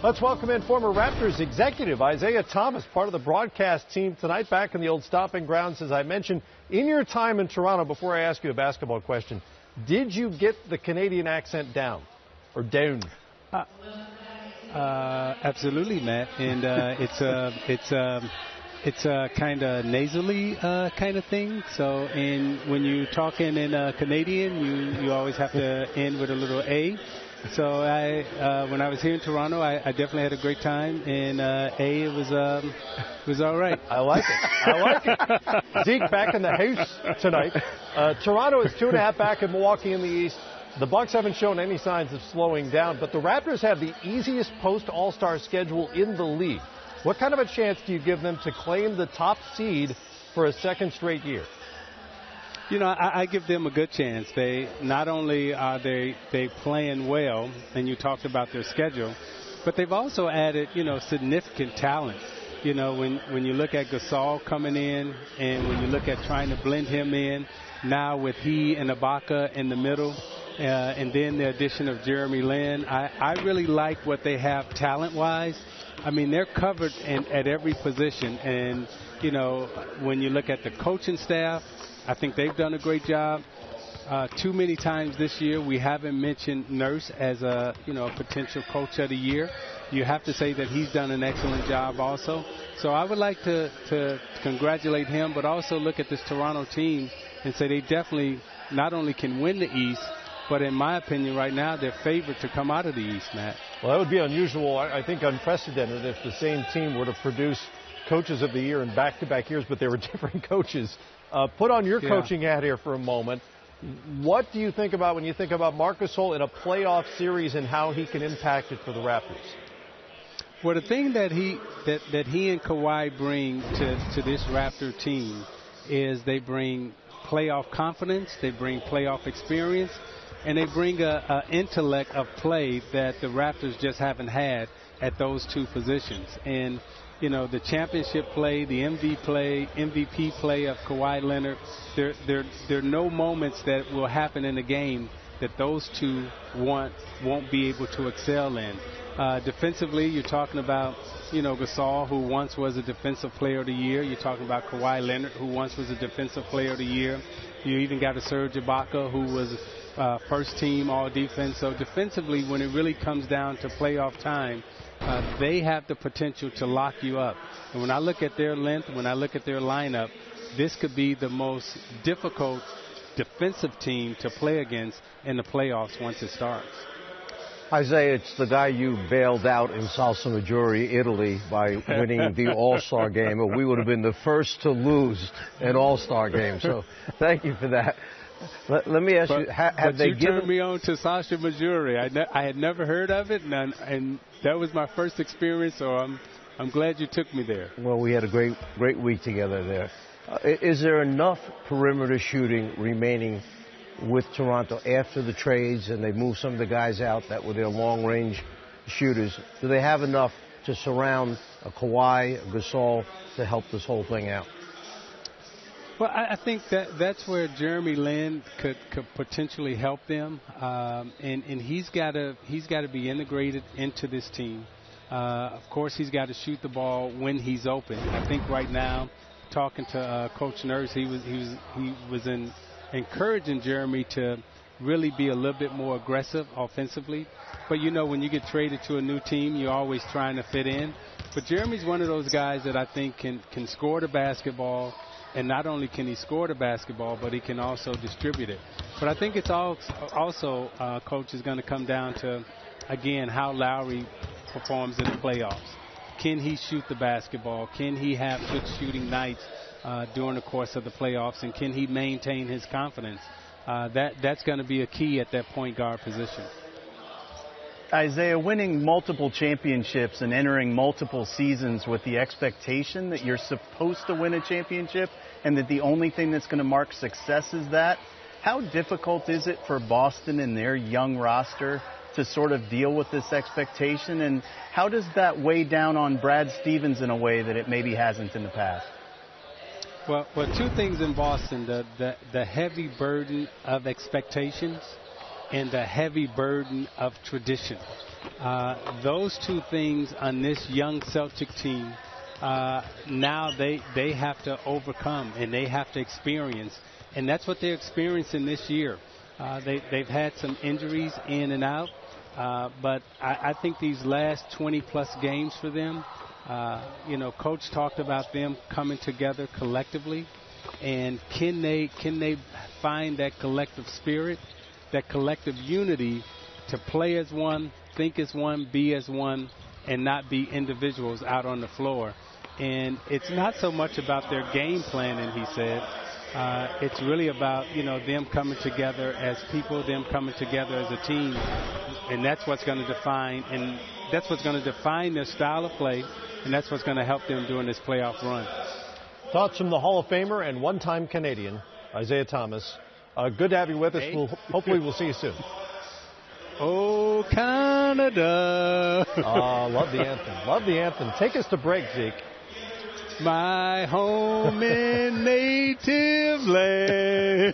Let's welcome in former Raptors executive Isiah Thomas, part of the broadcast team tonight, back in the old stomping grounds. As I mentioned, in your time in Toronto, before I ask you a basketball question, did you get the Canadian accent down or down? Absolutely, Matt. And it's a kind of nasally kind of thing. So, and when you're talking in Canadian, you always have to end with a little A. So when I was here in Toronto, I definitely had a great time, and it was all right. I like it. Zeke back in the house tonight. Toronto is 2.5 back in Milwaukee in the East. The Bucks haven't shown any signs of slowing down, but the Raptors have the easiest post-All-Star schedule in the league. What kind of a chance do you give them to claim the top seed for a second straight year? You know, I give them a good chance. They not only are they playing well, and you talked about their schedule, but they've also added, significant talent. You know, when you look at Gasol coming in, and when you look at trying to blend him in, now with he and Ibaka in the middle, and then the addition of Jeremy Lin, I really like what they have talent-wise. I mean, they're covered at every position, and, when you look at the coaching staff, I think they've done a great job. Too many times this year we haven't mentioned Nurse as a potential coach of the year. You have to say that he's done an excellent job also. So I would like to congratulate him, but also look at this Toronto team and say they definitely not only can win the East, but in my opinion right now they're favored to come out of the East, Matt. Well, that would be unusual. I think unprecedented if the same team were to produce coaches of the year in back-to-back years, but they were different coaches. Put on your coaching hat here for a moment. What do you think about when you think about Marc Gasol in a playoff series and how he can impact it for the Raptors? Well, the thing that he and Kawhi bring to this Raptor team is they bring playoff confidence, they bring playoff experience, and they bring a intellect of play that the Raptors just haven't had at those two positions. And the championship play, the MVP play of Kawhi Leonard, there are no moments that will happen in the game that those two won't be able to excel in. Defensively, you're talking about, Gasol, who once was a defensive player of the year. You're talking about Kawhi Leonard, who once was a defensive player of the year. You even got a Serge Ibaka, who was first team all defense. So defensively, when it really comes down to playoff time, they have the potential to lock you up. And when I look at their length, when I look at their lineup, this could be the most difficult defensive team to play against in the playoffs once it starts. Isiah, it's the guy you bailed out in Salsa Maggiore, Italy, by winning the All-Star game. We would have been the first to lose an All-Star game. So thank you for that. Let me ask you, have they given... turned me on to Salsa Maggiore. I had never heard of it, and that was my first experience, so I'm glad you took me there. Well, we had a great week together there. Is there enough perimeter shooting remaining with Toronto after the trades and they moved some of the guys out that were their long-range shooters? Do they have enough to surround a Kawhi, a Gasol, to help this whole thing out? Well, I think that's where Jeremy Lin could potentially help them, and he's got to be integrated into this team. Of course, he's got to shoot the ball when he's open. I think right now, talking to Coach Nurse, he was encouraging Jeremy to really be a little bit more aggressive offensively. But when you get traded to a new team, you're always trying to fit in. But Jeremy's one of those guys that I think can score the basketball. And not only can he score the basketball, but he can also distribute it. But I think it's also, Coach, is going to come down to, again, how Lowry performs in the playoffs. Can he shoot the basketball? Can he have good shooting nights during the course of the playoffs? And can he maintain his confidence? That's going to be a key at that point guard position. Isiah, winning multiple championships and entering multiple seasons with the expectation that you're supposed to win a championship and that the only thing that's going to mark success is that, how difficult is it for Boston and their young roster to sort of deal with this expectation? And how does that weigh down on Brad Stevens in a way that it maybe hasn't in the past? Well, two things in Boston, the heavy burden of expectations and the heavy burden of tradition. Those two things on this young Celtic team, now they have to overcome and they have to experience. And that's what they're experiencing this year. They've had some injuries in and out. But I think these last 20-plus games for them, Coach talked about them coming together collectively. And can they find that collective spirit, that collective unity to play as one, think as one, be as one, and not be individuals out on the floor. And it's not so much about their game planning, he said. It's really about, them coming together as people, them coming together as a team. And that's what's going to define, their style of play, and that's what's going to help them during this playoff run. Thoughts from the Hall of Famer and one-time Canadian, Isiah Thomas. Good to have you with us. Hopefully we'll see you soon. Oh, Canada. Love the anthem. Love the anthem. Take us to break, Zeke. My home and native land.